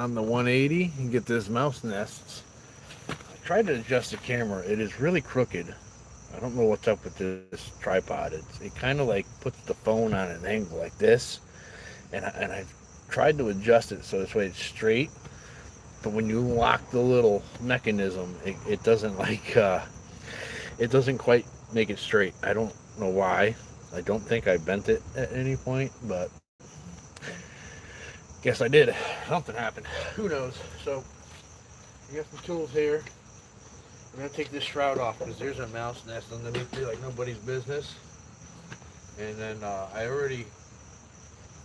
on the 180 and get this mouse nest. I tried to adjust the camera. It is really crooked. I don't know what's up with this tripod. It kind of like puts the phone on an angle like this, and I tried to adjust it so this way it's straight. But when you lock the little mechanism, it doesn't it doesn't quite make it straight. I don't know why. I don't think I bent it at any point, but guess I did. Something happened. Who knows? So we got some tools here. I'm gonna take this shroud off because there's a mouse nest underneath here like nobody's business. And then I already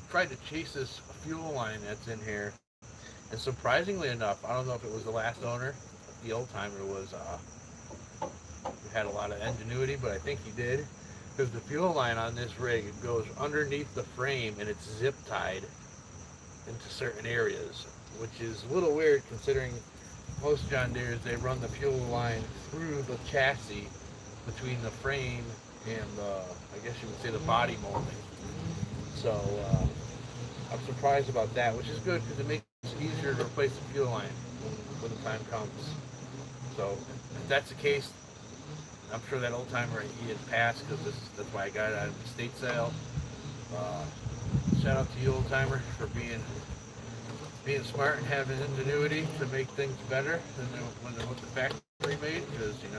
tried to chase this fuel line that's in here. And surprisingly enough, I don't know if it was the last owner, the old timer had a lot of ingenuity, but I think he did. Because the fuel line on this rig goes underneath the frame and it's zip tied into certain areas, which is a little weird considering most John Deere's, they run the fuel line through the chassis between the frame and I guess you would say the body molding. So I'm surprised about that, which is good because it makes it easier to replace the fuel line when the time comes. So if that's the case, I'm sure that old timer he had passed because that's why I got it out of the estate sale. Shout out to you, old timer, for being smart and having ingenuity to make things better than what the factory made. Because you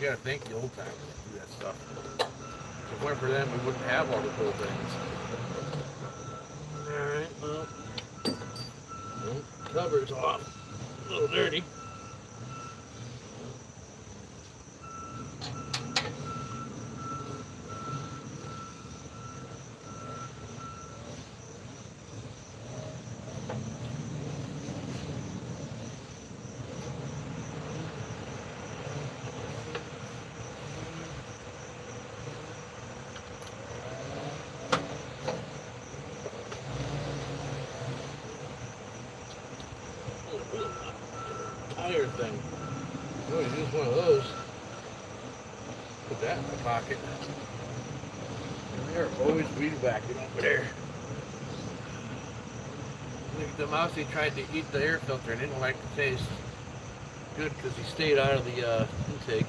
got to thank the old timers to do that stuff. If it weren't for them, we wouldn't have all the cool things. All right, well, cover's off, a little dirty. Tire thing. I always use one of those. Put that in my pocket. And they're always weed whacking over there. The mousey tried to eat the air filter and didn't like the taste. Good because he stayed out of the intake.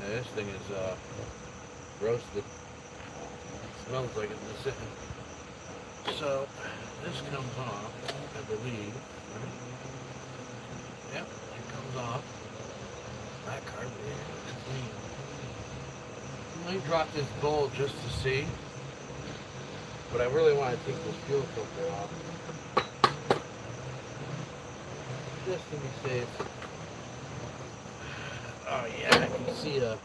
Yeah, this thing is roasted. Smells like it's been sitting. So this comes off, I believe. Yep, it comes off. That carburetor is clean. I might drop this bowl just to see, but I really want to take this fuel filter off, just to be safe. Oh yeah, I can see I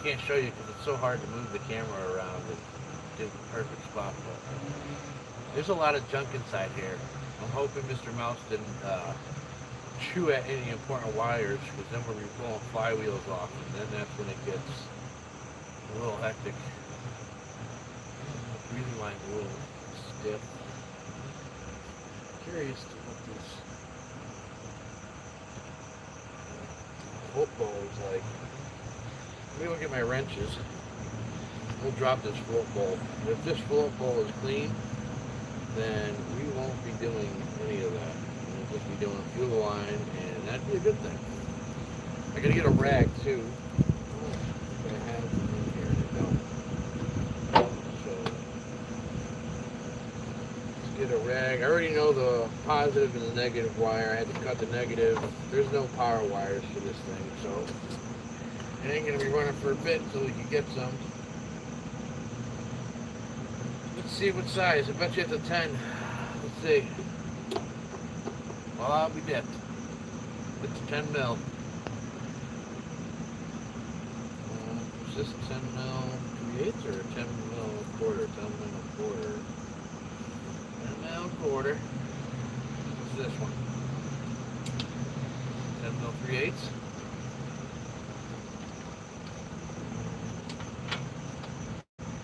can't show you because it's so hard to move the camera around and get the perfect spot, but there's a lot of junk inside here. I'm hoping Mr. Mouse didn't chew at any important wires, because then we'll be pulling flywheels off, and then that's when it gets a little hectic. The breathing line's a little stiff. Curious to what this football is like. Let me look at my wrenches. We'll drop this float bowl. If this float bowl is clean, then we won't be doing any of that. We'll just be doing a fuel line, and that'd be a good thing. I gotta get a rag too. I have them in here, I don't. So let's get a rag. I already know the positive and the negative wire. I had to cut the negative. There's no power wires for this thing, so it ain't gonna be running for a bit until we can get some. Let's see what size. I bet you it's a 10. Let's see. Well, I'll be dead. It's a 10 mil. Is this a 10 mil 3/8 or a 10 mil quarter? 10 mil quarter. 10 mil quarter. What's this one? 10 mil 3/8.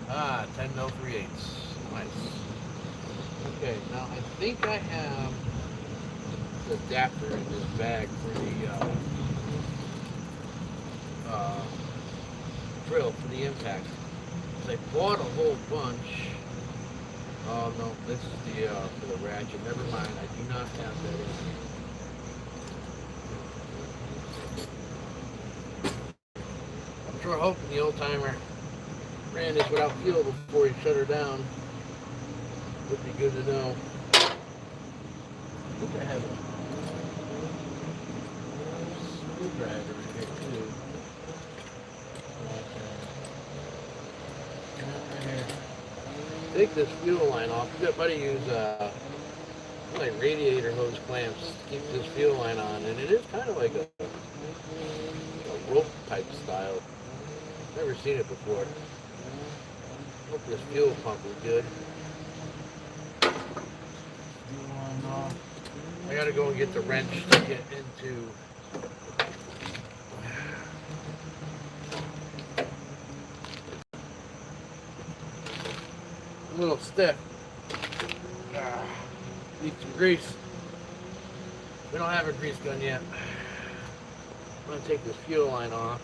Ah, 10 mil 3/8. Nice. Okay, now I think I have the adapter in this bag for the drill for the impact. I bought a whole bunch Oh no, this is the for the ratchet. Never mind, I do not have that in. I'm sure hoping the old timer ran this without fuel before he shut her down. Would be good to know. I think I have a screwdriver in here too. Take this fuel line off. Good buddy use like radiator hose clamps to keep this fuel line on, and it is kind of like a rope type style. Never seen it before. Hope this fuel pump is good. I gotta go and get the wrench to get into. A little stiff. Need some grease. We don't have a grease gun yet. I'm gonna take this fuel line off.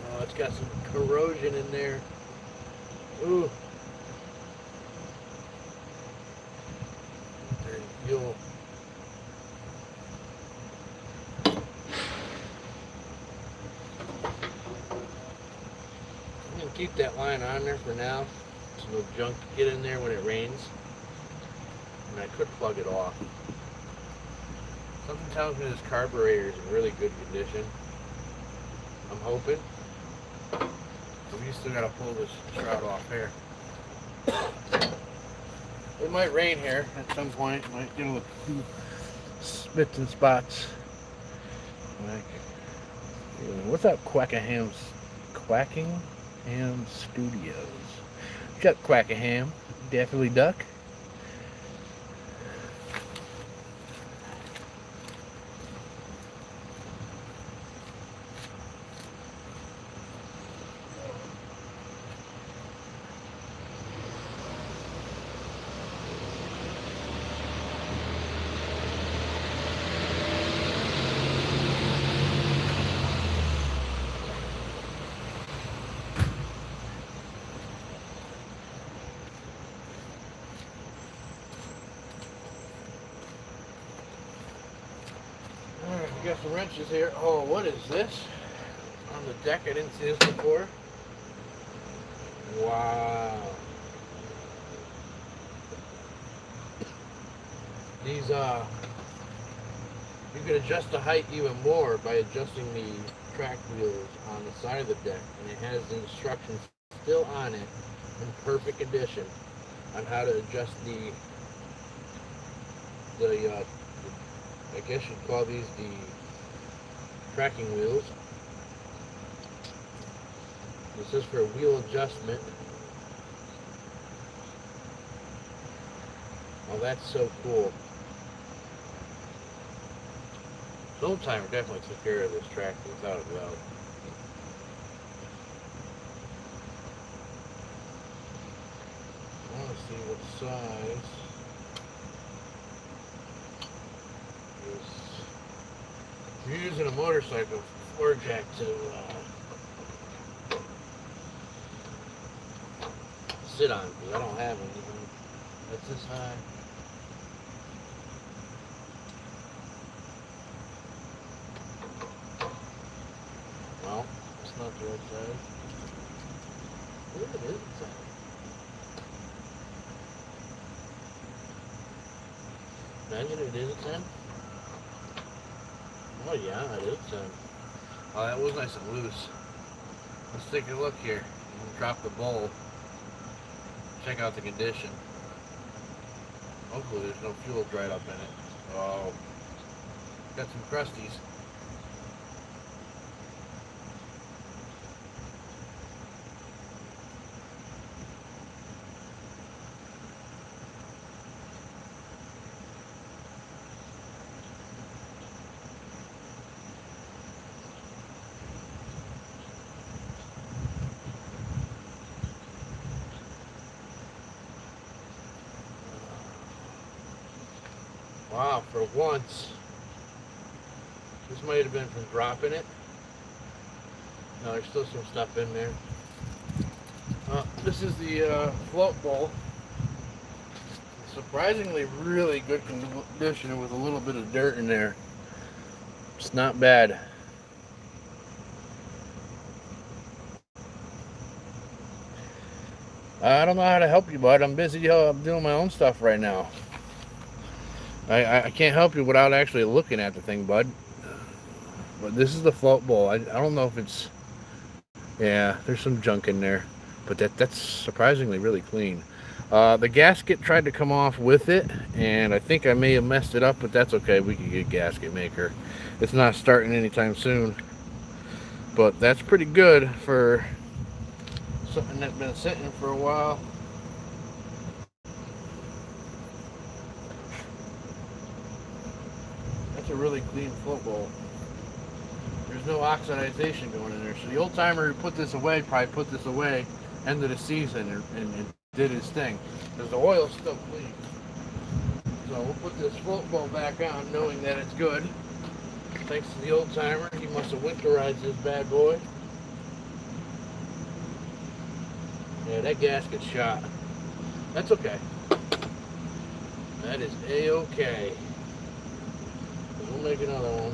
Oh, it's got some corrosion in there. Ooh. Dirty fuel. I'm gonna keep that line on there for now, so no junk get in there when it rains. And I could plug it off. Something tells me this carburetor is in really good condition. I'm hoping. But we still gotta pull this shroud off here. It might rain here at some point. Might get a few spits and spots. Like, what's up, Quackingham Studios? What's up, Quackingham? Definitely duck. Alright, we got some wrenches here. Oh, what is this? On the deck, I didn't see this before. Wow. These, you can adjust the height even more by adjusting the track wheels on the side of the deck. And it has the instructions still on it in perfect condition on how to adjust the I guess you'd call these the tracking wheels. This is for wheel adjustment. Oh, that's so cool. Old timer definitely took care of this tractor without a doubt. I want to see what size this. If you're using a motorcycle floor jack to sit on, because I don't have anything that's this high. Well, it's not the right size. What is it? Imagine it is a 10. Oh yeah, it is a 10. Oh, that was nice and loose. Let's take a look here. Drop the bowl. Check out the condition. Hopefully there's no fuel dried up in it. Oh, got some crusties. Wow, for once, This might have been from dropping it. No, there's still some stuff in there. This is the float bowl. Surprisingly really good condition with a little bit of dirt in there. It's not bad. I don't know how to help you, bud. I'm busy doing my own stuff right now. I can't help you without actually looking at the thing, bud. But this is the float bowl. I don't know if it's... Yeah, there's some junk in there. But that's surprisingly really clean. The gasket tried to come off with it, and I think I may have messed it up, but that's okay. We can get a gasket maker. It's not starting anytime soon. But that's pretty good for something that's been sitting for a while. That's a really clean float bowl. There's no oxidization going in there. So the old timer who put this away probably put this away end of the season and did his thing. Because the oil's still clean. So we'll put this float bowl back on knowing that it's good. Thanks to the old timer, he must have winterized this bad boy. Yeah, that gasket's shot. That's okay. That is A-okay. We'll make another one.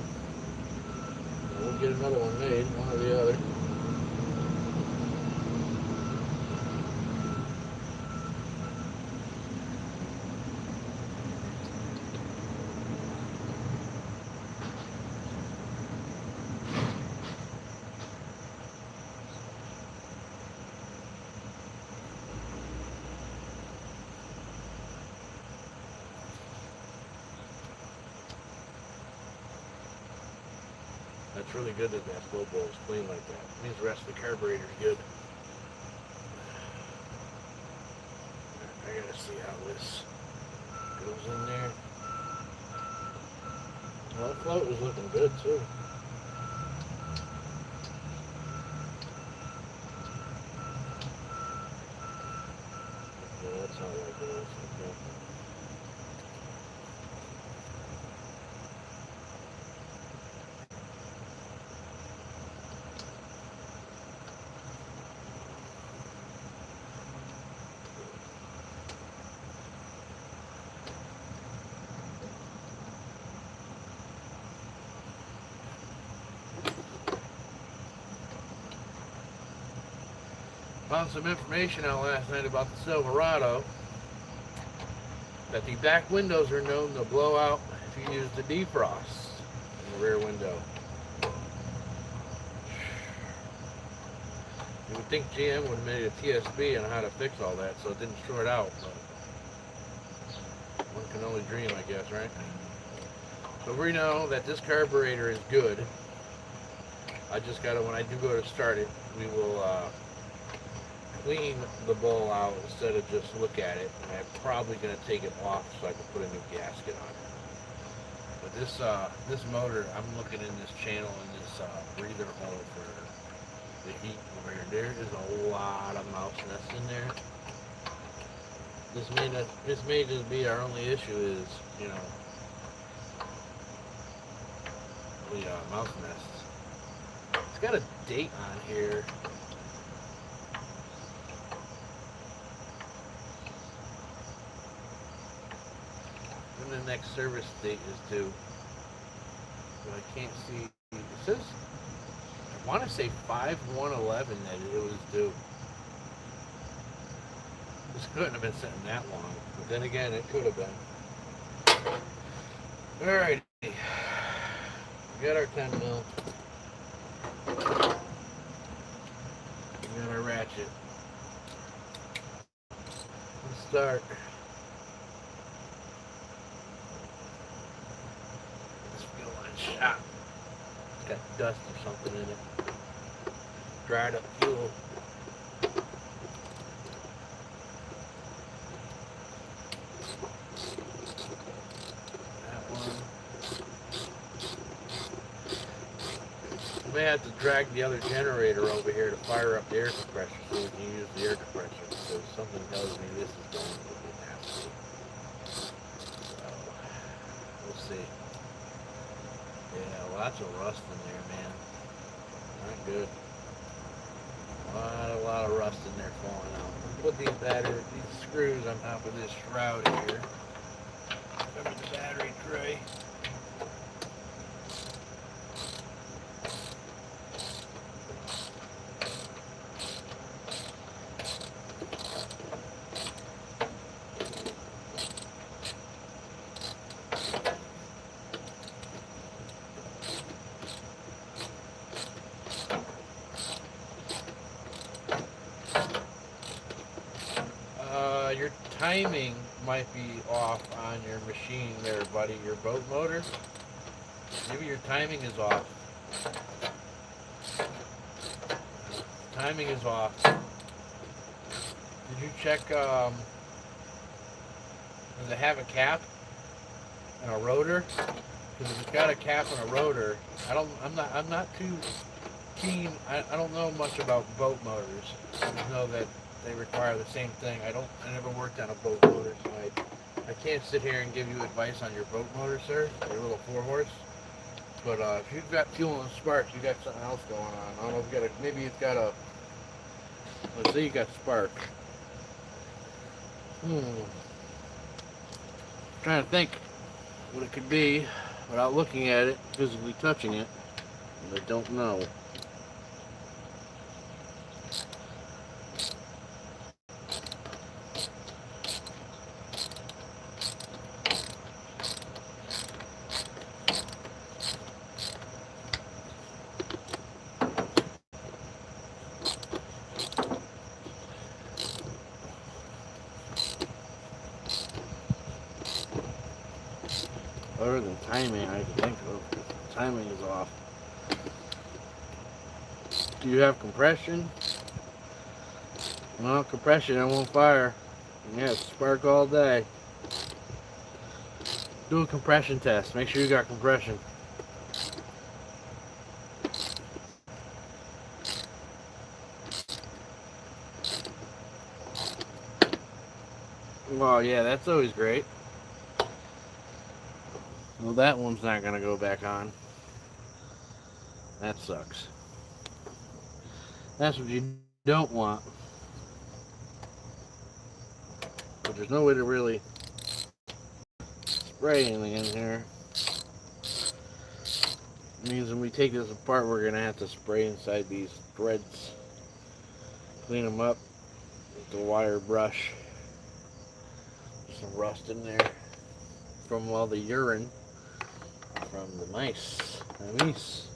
We'll get another one made, one or the other. That's really good that float bowl is clean like that. It means the rest of the carburetor is good. I gotta see how this goes in there. Well, the float is looking good too. Yeah, that's not like it is. Okay. Found some information out last night about the Silverado, that the back windows are known to blow out if you use the defrost in the rear window. You would think GM would have made a TSB on how to fix all that so it didn't short out, but one can only dream, I guess, right? So we know that this carburetor is good. I just gotta, when I do go to start it, we will clean the bowl out instead of just look at it, and I'm probably going to take it off so I can put a new gasket on it. But this motor, I'm looking in this channel in this breather hole for the heat over here. There is a lot of mouse nests in there. This may just be our only issue is, you know, the mouse nests. It's got a date on here. When the next service date is due. But I can't see. It says, I want to say 5/1/11 that it was due. This couldn't have been sitting that long. But then again, it could have been. Alrighty. We got our 10 mil. We got our ratchet. Let's start. Shot. It's got dust or something in it. Dried up fuel. That one. We may have to drag the other generator over here to fire up the air compressor so we can use the air compressor, because something tells me this is going to be nasty. So, we'll see. Yeah, a Lots of rust in there, man. Not good. A lot of rust in there falling out. Put these screws on top of this shroud here. Cover the battery tray. Your timing might be off on your machine there, buddy. Your boat motor. Maybe your timing is off. Timing is off. Did you check, does it have a cap and a rotor? Because if it's got a cap and a rotor, I'm not too keen. I don't know much about boat motors. I just know that they require the same thing. I never worked on a boat motor, so I can't sit here and give you advice on your boat motor, sir, your little 4-horse. But if you've got fuel and spark, you got something else going on. I don't know if you got maybe it's got a, let's say you got spark. Trying to think what it could be without looking at it, physically touching it. And I don't know. Other than timing, I can think of. Timing is off. Do you have compression? Well, compression, it won't fire. Yeah, it's spark all day. Do a compression test. Make sure you got compression. Well, yeah, that's always great. Well, that one's not going to go back on. That sucks. That's what you don't want. But there's no way to really spray anything in here. It means when we take this apart, we're going to have to spray inside these threads. Clean them up with the wire brush. Some rust in there from all the urine from the mice. The mice.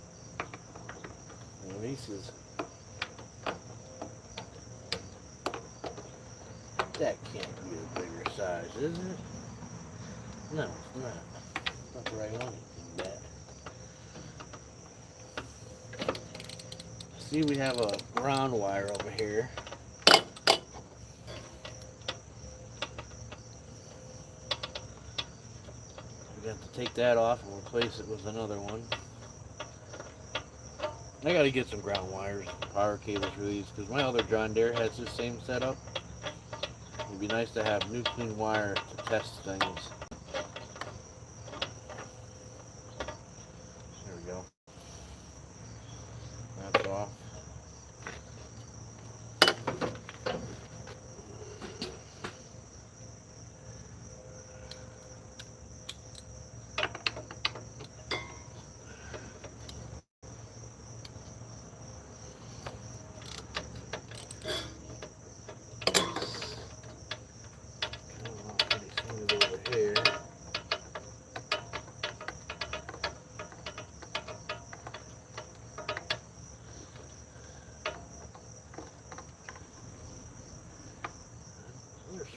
The mices. That can't be a bigger size, is it? No, it's not. It's not the right one. That. See, we have a ground wire over here. We have to take that off and replace it with another one. I got to get some ground wires, power cables for these, because my other John Deere has this same setup. It'd be nice to have new clean wire to test things. There we go. That's off.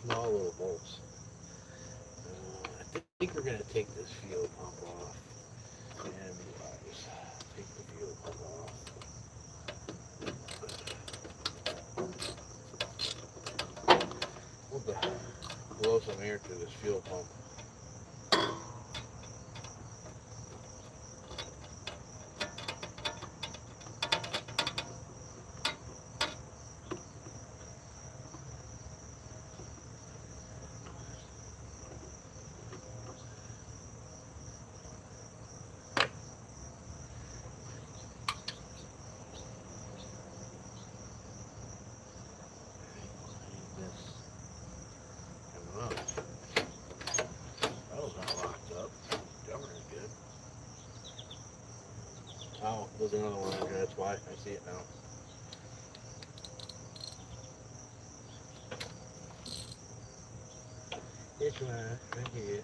Small little bolts. I think we're going to take this fuel pump off and take the fuel pump off. We'll blow some air through this fuel pump. Oh, there's another one over here. That's why I see it now. This one right here.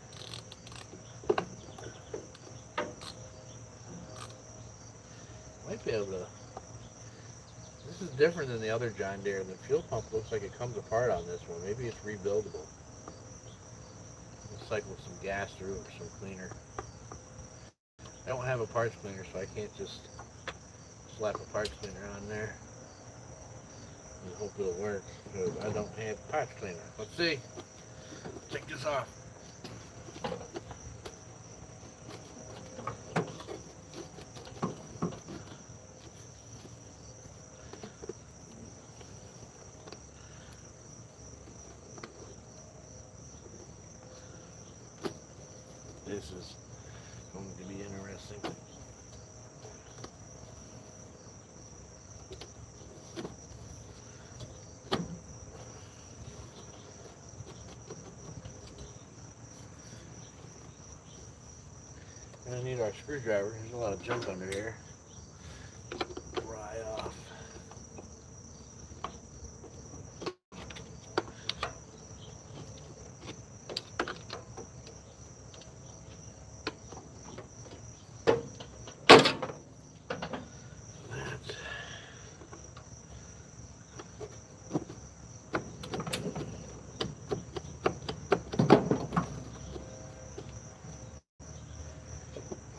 Might be able to. This is different than the other John Deere. The fuel pump looks like it comes apart on this one. Maybe it's rebuildable. Let's cycle some gas through it or some cleaner. I don't have a parts cleaner, so I can't just slap a parts cleaner on there and hope it'll work, because I don't have parts cleaner. Let's see. Check this off. This is going to be interesting. Gonna need our screwdriver. There's a lot of junk under here. Pry off.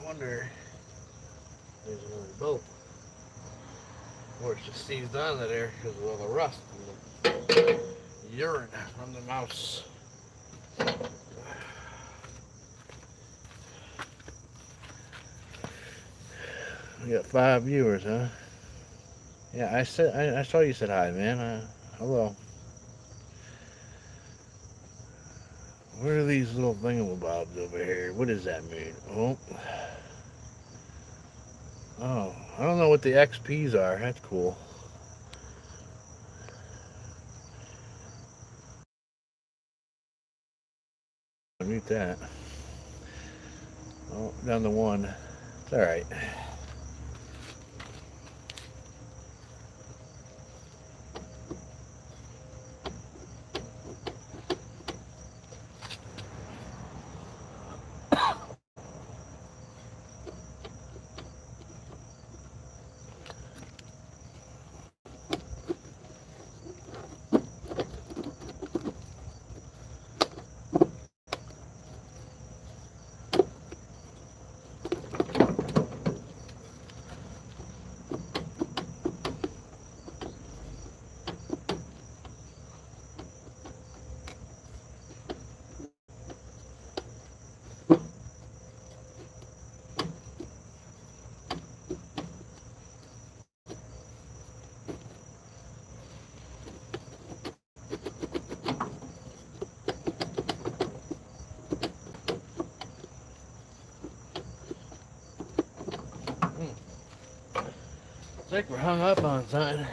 Wonder there's another bolt, or it's just seized onto there because of all the rust and the urine from the mouse. We got 5 viewers, huh? Yeah, I saw you said hi, man. Hello. What are these little thingamabobs over here? What does that mean? Oh, I don't know what the XPs are. That's cool. Mute that. Oh, down to 1. It's all right. It's like we're hung up on something.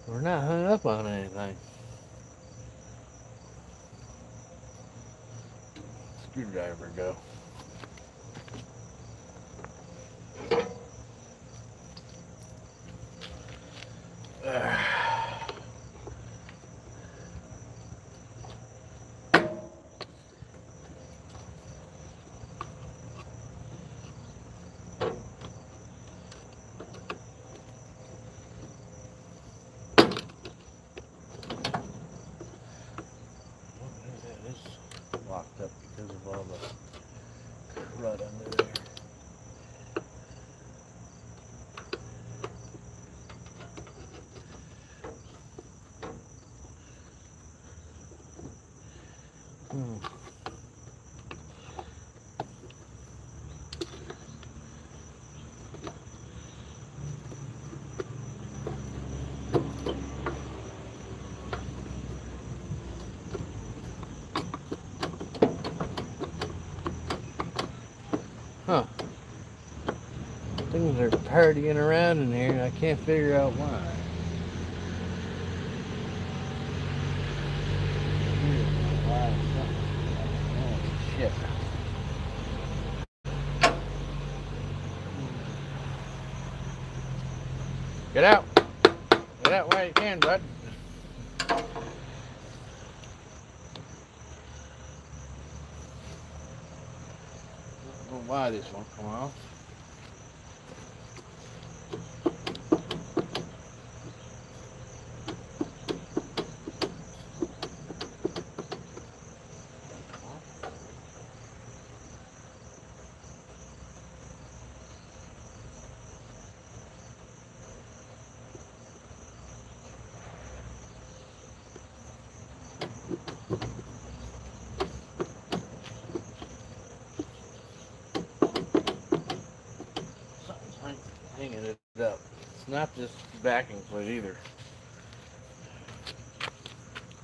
We're not hung up on anything. Screwdriver go. Locked up because of all the crud under there. Huh. Things are partying around in here and I can't figure out why. Oh, shit. Get out. Get out while you can, bud. I don't know why this won't come off. Hanging it up. It's not this backing plate either.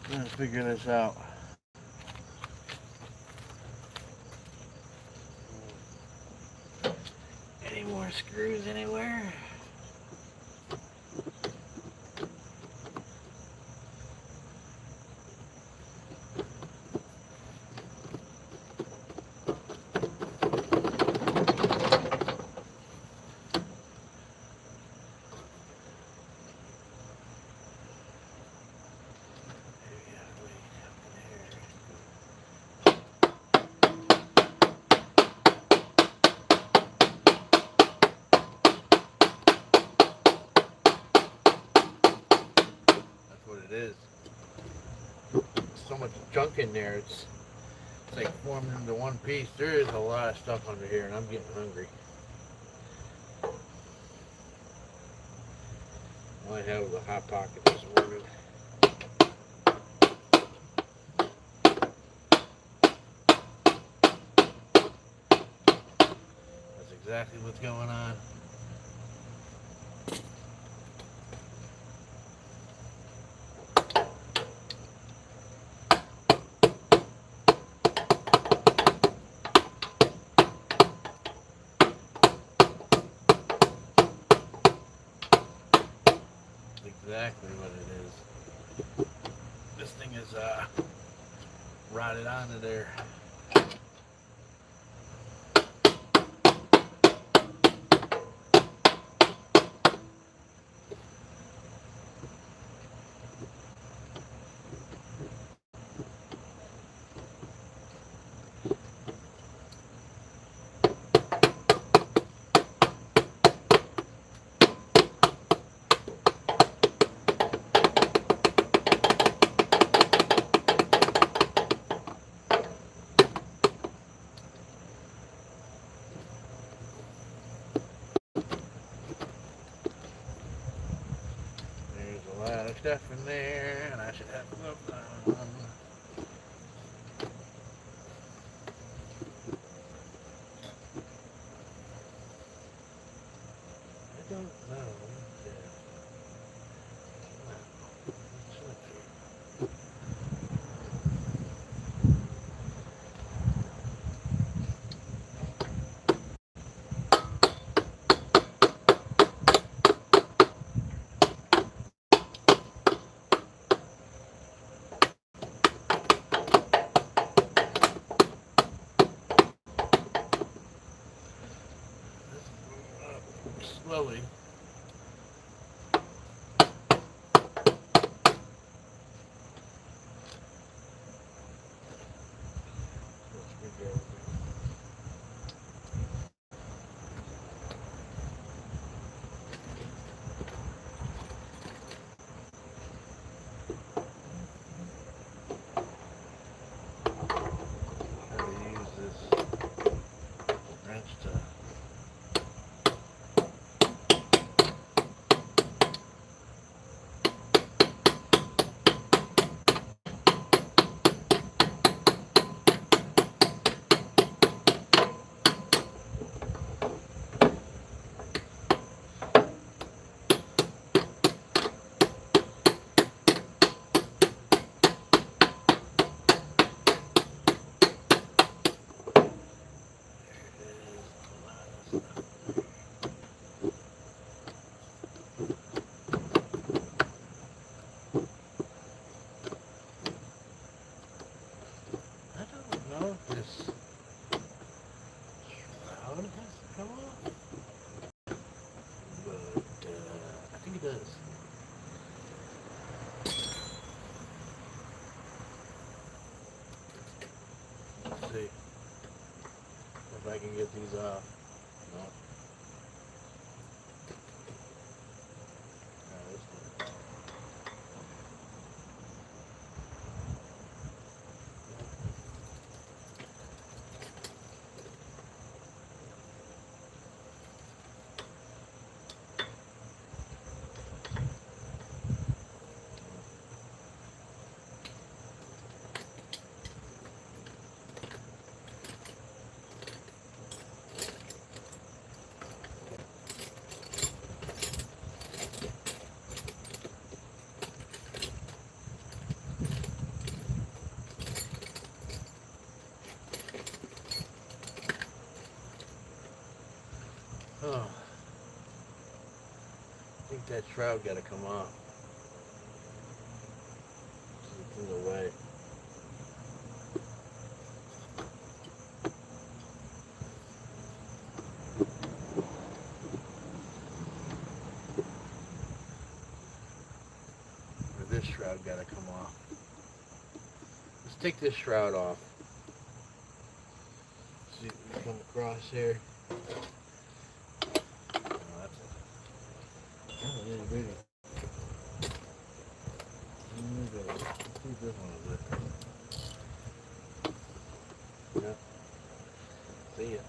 I'm gonna figure this out. Any more screws anywhere? It is. So much junk in there, it's like forming into one piece. There is a lot of stuff under here and I'm getting hungry. All I have was a Hot Pocket this morning. That's exactly what's going on. Exactly what it is. This thing is rotted onto there. Stuff in there, and I should have gloves on. I don't know. Slowly. Try to use this wrench to is. Let's see if I can get these off. No. Oh, I think that shroud got to come off. It's in the way. Or this shroud got to come off. Let's take this shroud off. See if we come across here. Really. Let's see if this one is it. Yep. See it.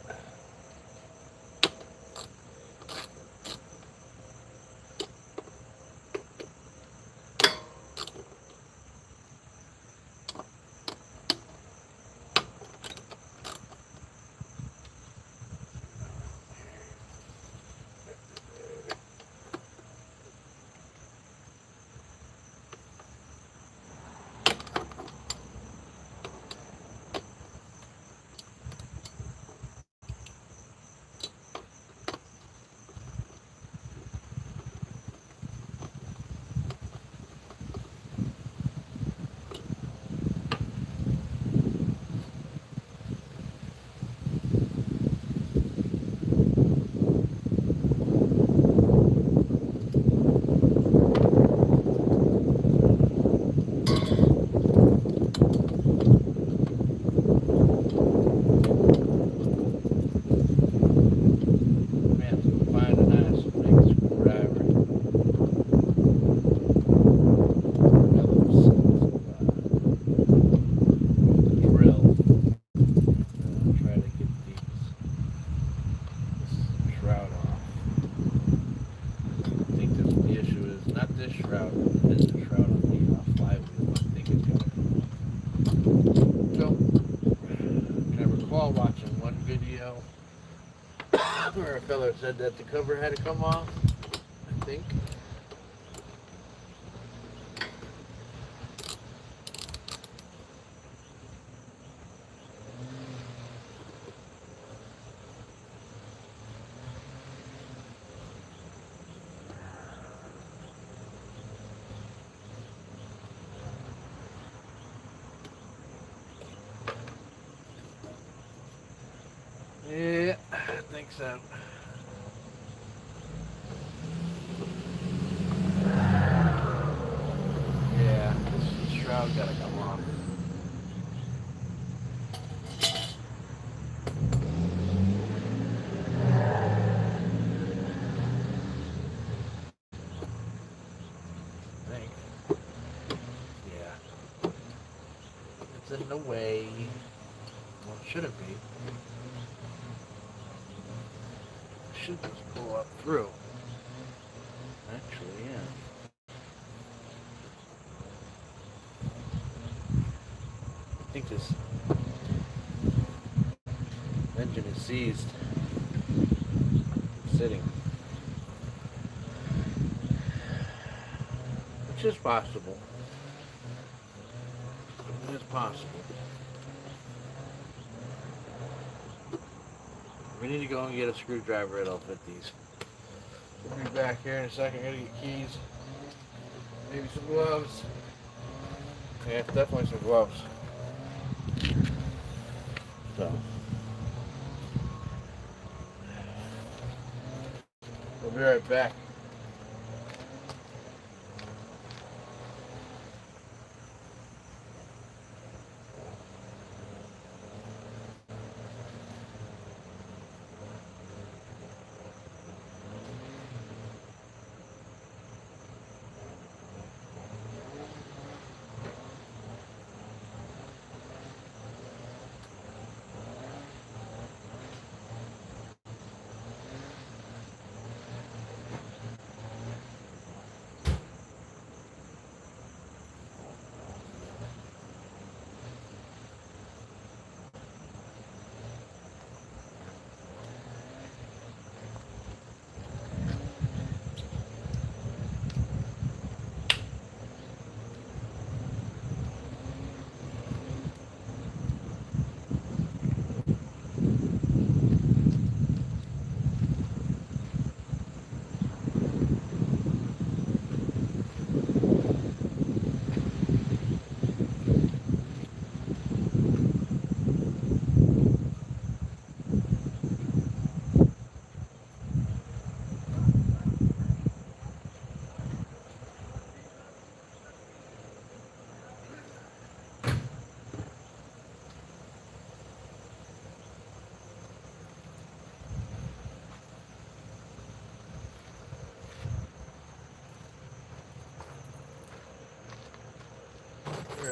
Watching one video where a fella said that the cover had to come off, I think. Yeah, I think so. Yeah, this shroud gotta come off. I think. Yeah. It's in the way. Well, it shouldn't be. Should just pull up through. Actually, yeah. I think this engine is seized. It's sitting. Which is possible. It is possible. We need to go and get a screwdriver that'll fit these. We'll be back here in a second. I'm gonna get keys. Maybe some gloves. Yeah, definitely some gloves. So we'll be right back.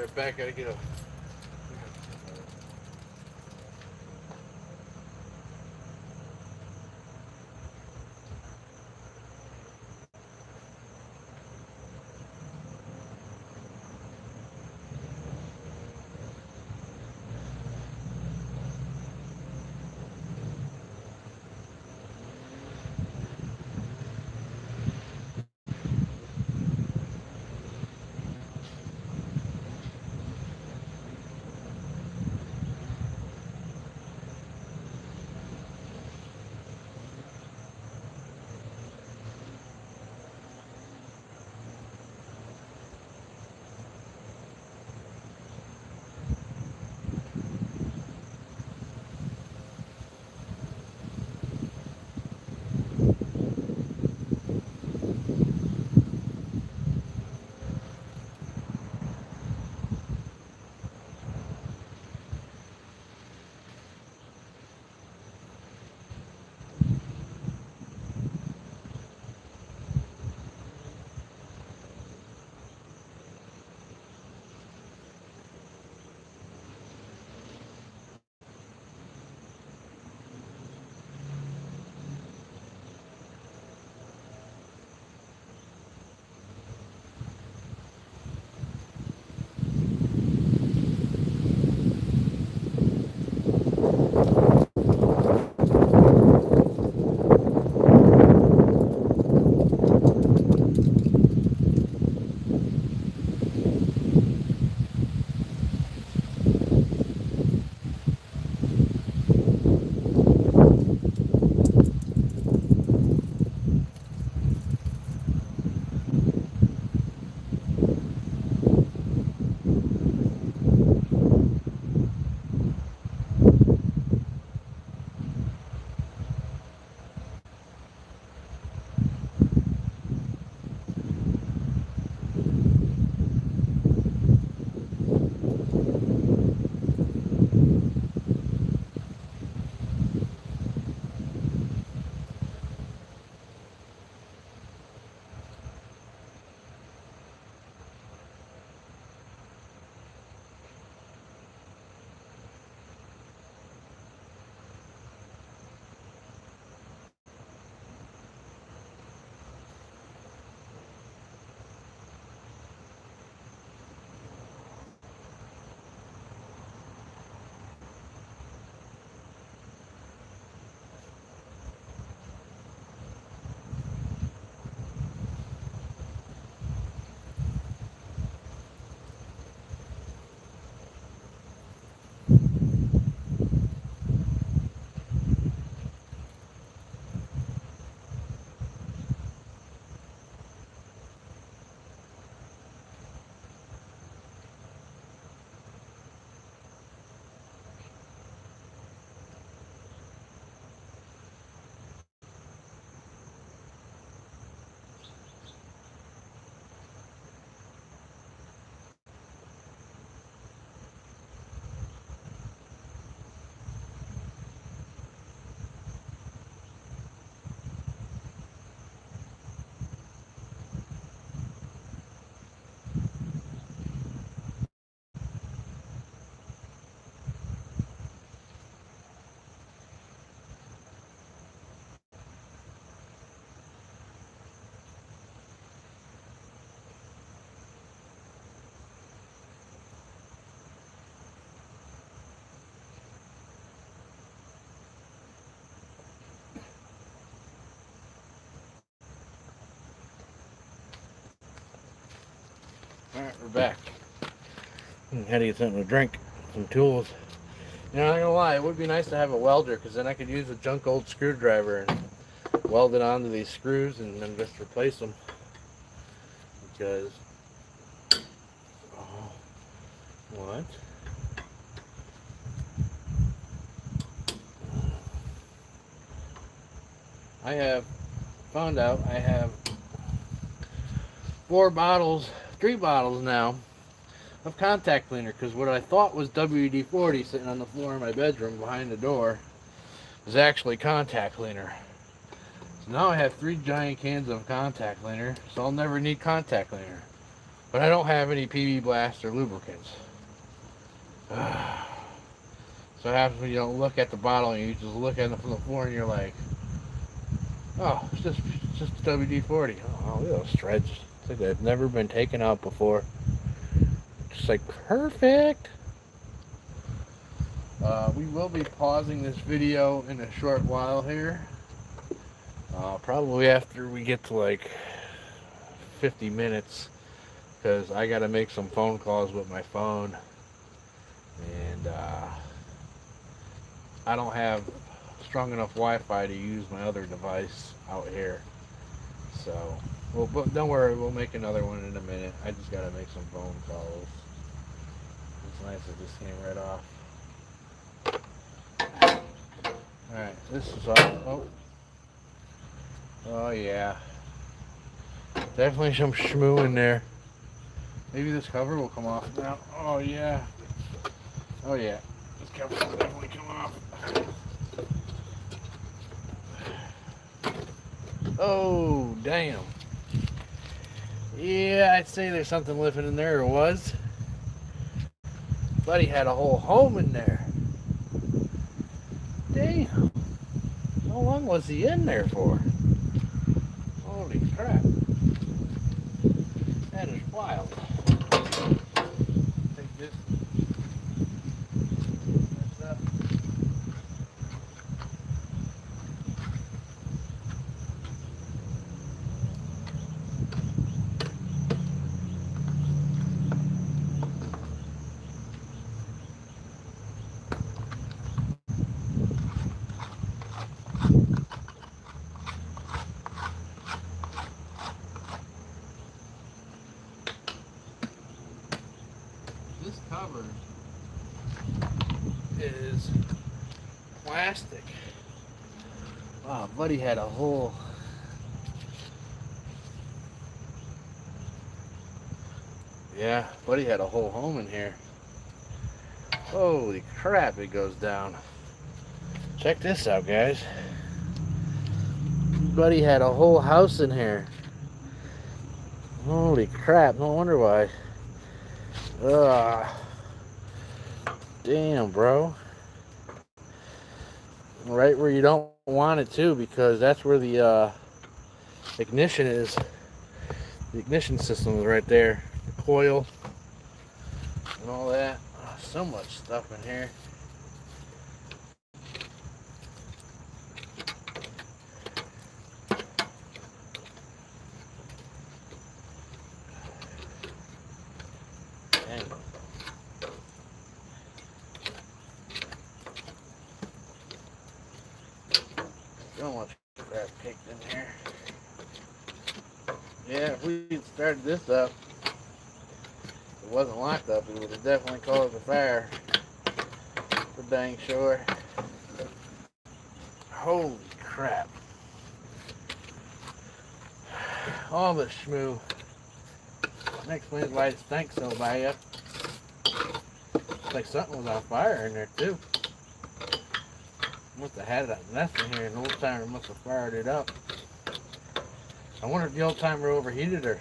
right back. Gotta get a. Alright, we're back. Had to get something to drink, some tools. You know, I'm not gonna lie, it would be nice to have a welder, because then I could use a junk old screwdriver and weld it onto these screws and then just replace them. Because, oh, what? I have found out I have 3 bottles now of contact cleaner, because what I thought was WD-40 sitting on the floor in my bedroom behind the door is actually contact cleaner. So now I have 3 giant cans of contact cleaner, so I'll never need contact cleaner. But I don't have any PB Blast or lubricants. So it happens when you don't look at the bottle and you just look at it from the floor and you're like, oh, it's just a WD-40. Oh, look at those threads. It's like they've never been taken out before. Just like perfect. We will be pausing this video in a short while here. Probably after we get to like 50 minutes, because I got to make some phone calls with my phone. And I don't have strong enough Wi-Fi to use my other device out here. So, well, but don't worry, we'll make another one in a minute. I just got to make some phone calls. It's nice it just came right off. Alright, this is all. Oh yeah. Definitely some schmoo in there. Maybe this cover will come off now. Oh yeah. Oh yeah. This cover will definitely come off. Oh damn. Yeah, I'd say there's something living in there, or was. Buddy had a whole home in there. Damn. How long was he in there for? Holy crap. That is wild. Take this. That's up. This cover is plastic. Wow, buddy had a whole... Yeah, buddy had a whole home in here. Holy crap, it goes down. Check this out, guys. Buddy had a whole house in here. Holy crap, no wonder why. Ugh. Damn, bro. Right where you don't want it to, because that's where the ignition is. The ignition system is right there. The coil and all that. Oh, so much stuff in here. Dang. So much crap picked in here. Yeah, if we had started this up, it wasn't locked up, it would have definitely caused a fire. For dang sure. Holy crap. All this schmoo. That explains why it stinks so bad. It's like something was on fire in there too. Must have had that nest in here and the old timer must have fired it up. I wonder if the old timer overheated or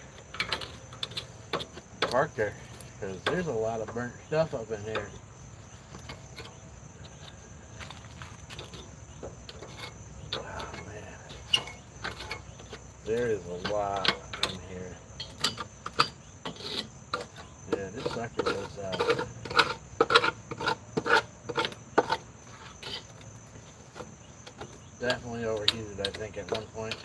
parked there, because there's a lot of burnt stuff up in here. Oh man, there is a lot in here. Yeah, this sucker was definitely overheated, I think, at one point.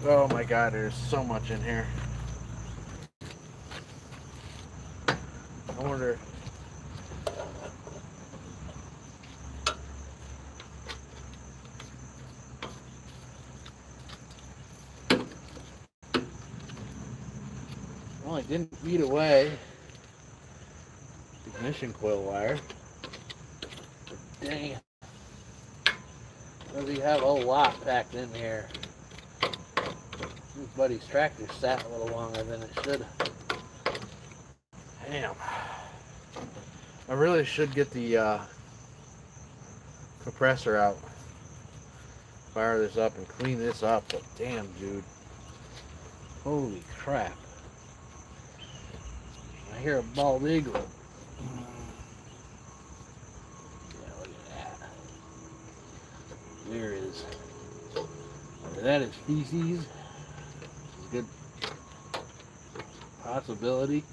Oh my god, there's so much in here. I wonder... Well, I didn't beat away the ignition coil wire. But dang. Does he have a lot packed in here? His buddy's tractor sat a little longer than it should. Damn. I really should get the compressor out. fire this up and clean this up, but damn, dude. Holy crap. I hear a bald eagle. Yeah, look at that. There is. That is feces. Good possibility.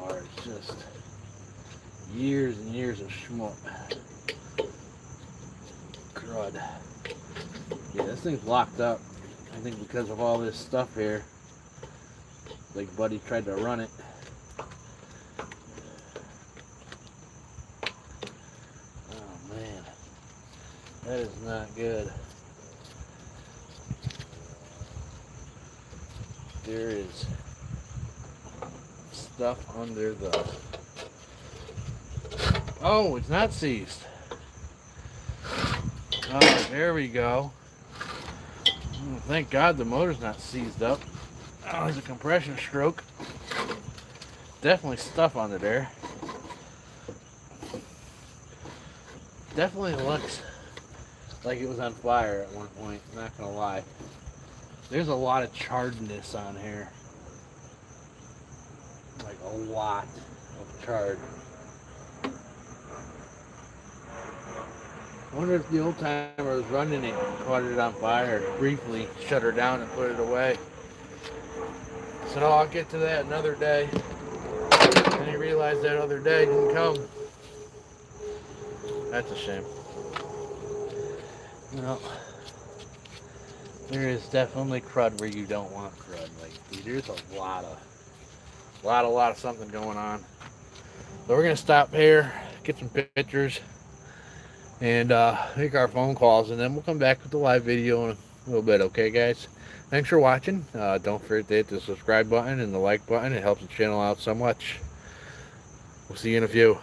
Or it's just years and years of schmuck. Crud. Yeah, this thing's locked up. I think because of all this stuff here. Like Buddy tried to run it. Oh man. That is not good. There is stuff under the... Oh, it's not seized. Oh, there we go. Oh, thank God the motor's not seized up. Oh, there's a compression stroke. Definitely stuff under there. Definitely looks like it was on fire at one point, not gonna lie. There's a lot of charredness on here. Like a lot of charred. I wonder if the old timer was running it and caught it on fire, briefly shut her down and put it away. So no, I'll get to that another day. And he realized that other day didn't come. That's a shame. No. There is definitely crud where you don't want crud. Like, dude, there's a lot of something going on. So we're gonna stop here, get some pictures, and make our phone calls, and then we'll come back with the live video in a little bit. Okay, guys? Thanks for watching. Don't forget to hit the subscribe button and the like button. It helps the channel out so much. We'll see you in a few.